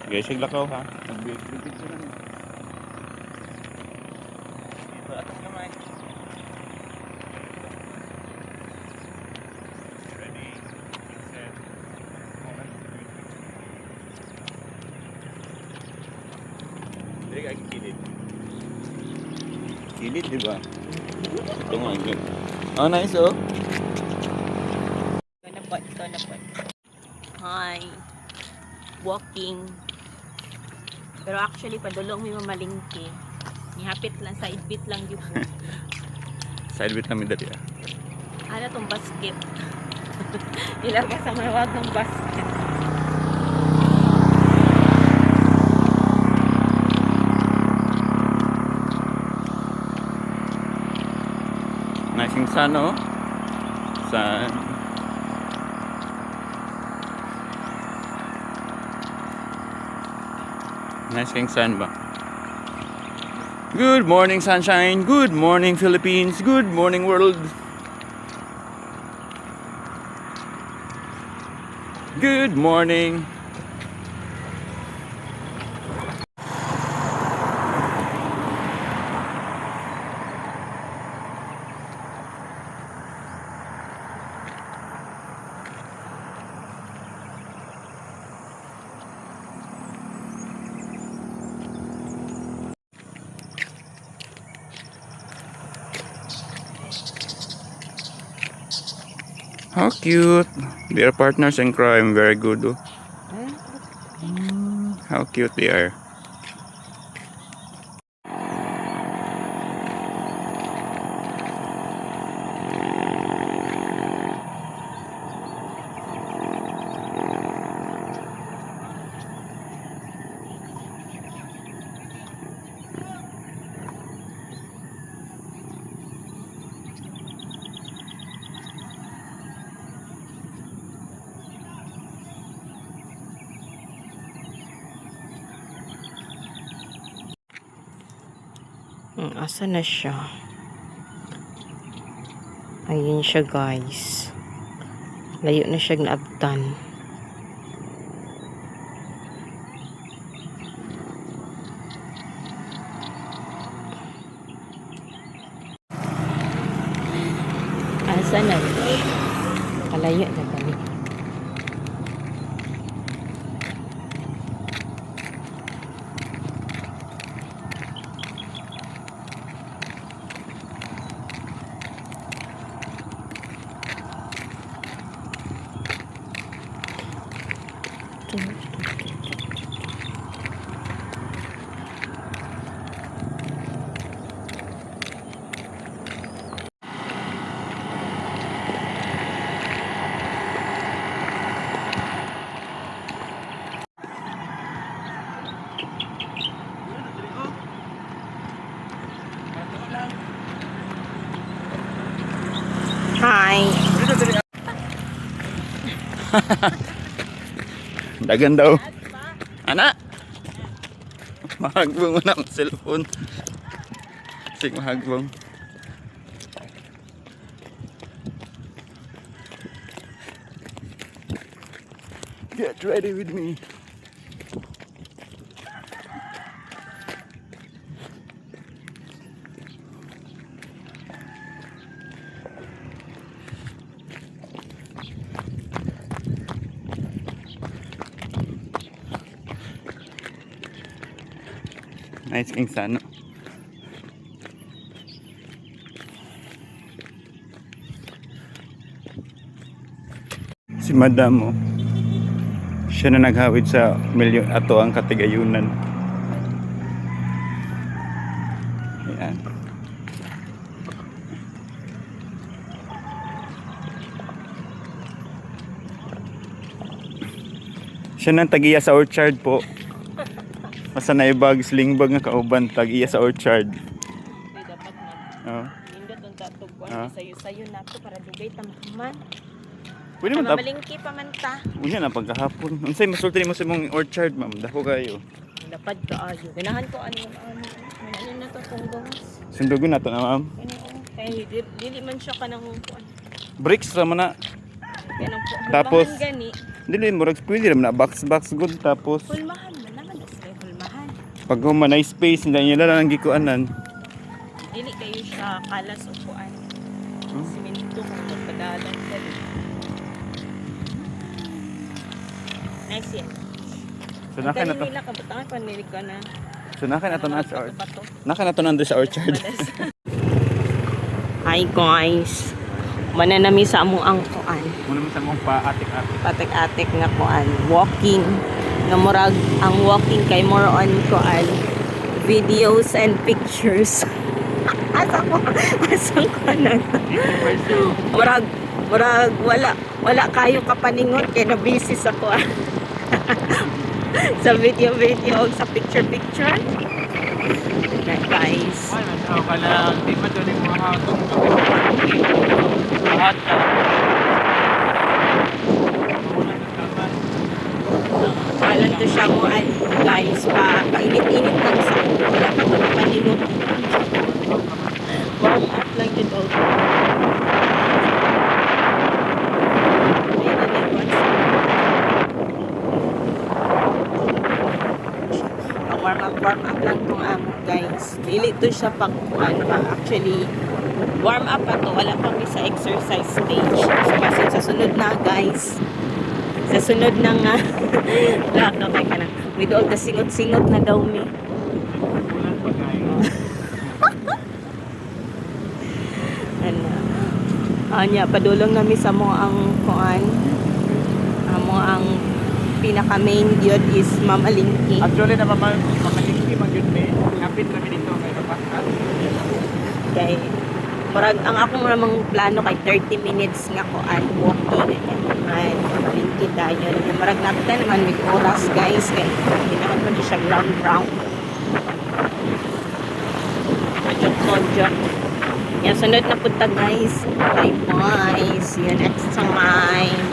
Guys, siglakaw ha. Nagbibig sila niya. Dito atas kamay. Ready, set, moment. Hindi ka kilid. Kilid, di ba? Ito nga yun. Oh, nice oh. Ito na po. Hi. Walking. Pero actually, padulong may mamalingki. Nihapit lang, side bit lang yun po. Side bit namin dali ah. Ano tong basket? Ilagay sa mawag ng basket. Nice yung sun oh. Sun. Nice yung sun ba? Good morning sunshine. Good morning Philippines. Good morning world. Good morning. How cute. They are partners in crime. Very good. Oh. How cute they are. Asa na siya? Ayun siya guys. Layo na siya naabtan. Asa na? Kalayo na kami. Hi. Dagan daw. Anak. Mahagbong mo na ang cellphone. Sige mahagbong. Get ready with me. Nice king sun. Si Madam mo. Siya na naghawid sa milyon ato ang katigayunan. Ayan. Siya nang tagiya sa orchard po. Masa na ibag, slingbag nga kauban, tagiya sa orchard. Ay, dapat na. Nindot ang tatugwan. Sayo-sayo na ito para dugay tamaman. Pwede man tap. Mamalingki pa man ta. Unya na pagkahapon. Unsay masulti mo sa imong orchard, ma'am? Dako kayo. Lapad ka ayo. Ganahan ko ano. Ano na to tunggong. Sundugon na to na, ma'am. Kaya dili man siya kanang kuan. Bricks ra man na. Yan ang Tapos gani. dili mo pwede ra man na box good tapos Pulmahan man na. Pag humanay space, hindi nila lang gikuanan. Dili kayo siya kalas o kuan. Hmm? Siminto kung magpadalan ka din. Nice yan. So naka na to. Nila kabutangan panilig ka na. So naka na to na sa orchard. Bato. Naka na to nando sa orchard. Hi guys. Mananami sa amo ang kuan. Muna mo sa mong pa-atik-atik. Patik-atik nga kuan. Walking. Nga murag ang walking kay more on kuan. Videos and pictures. Asa ko na. Murag wala kayo kapaningon kay na busy sa kuan. Sa video sa picture. Okay, guys. Ay, nataw ka lang. Di ba doon yung mga hatong lahat ka. Walang to siya mo guys painit-init lang sa wala ka paningot. Warm up lang dito. Warm up lang tong amo guys. Dili to siya pang actually warm up pa to. Wala pa mi sa exercise stage. So kasi sa sunod na guys. Sa sunod na nga. Lakakay ka na. With all the singot-singot na daw mi. Ano. Anya, padulong nami sa mo ang kuan. Amo ang pinaka main yun is mamalingki. Actually, mamalingki man yun may. Kapit kami dito kay Kapaskat. Kay parang ang ako namang plano kay 30 minutes nga kuan walking ay mamalingki tayo. Marag natin naman with oras guys kay hindi naman pa siya ground. Project. Yan, sunod na punta guys. Bye bye. See you next time.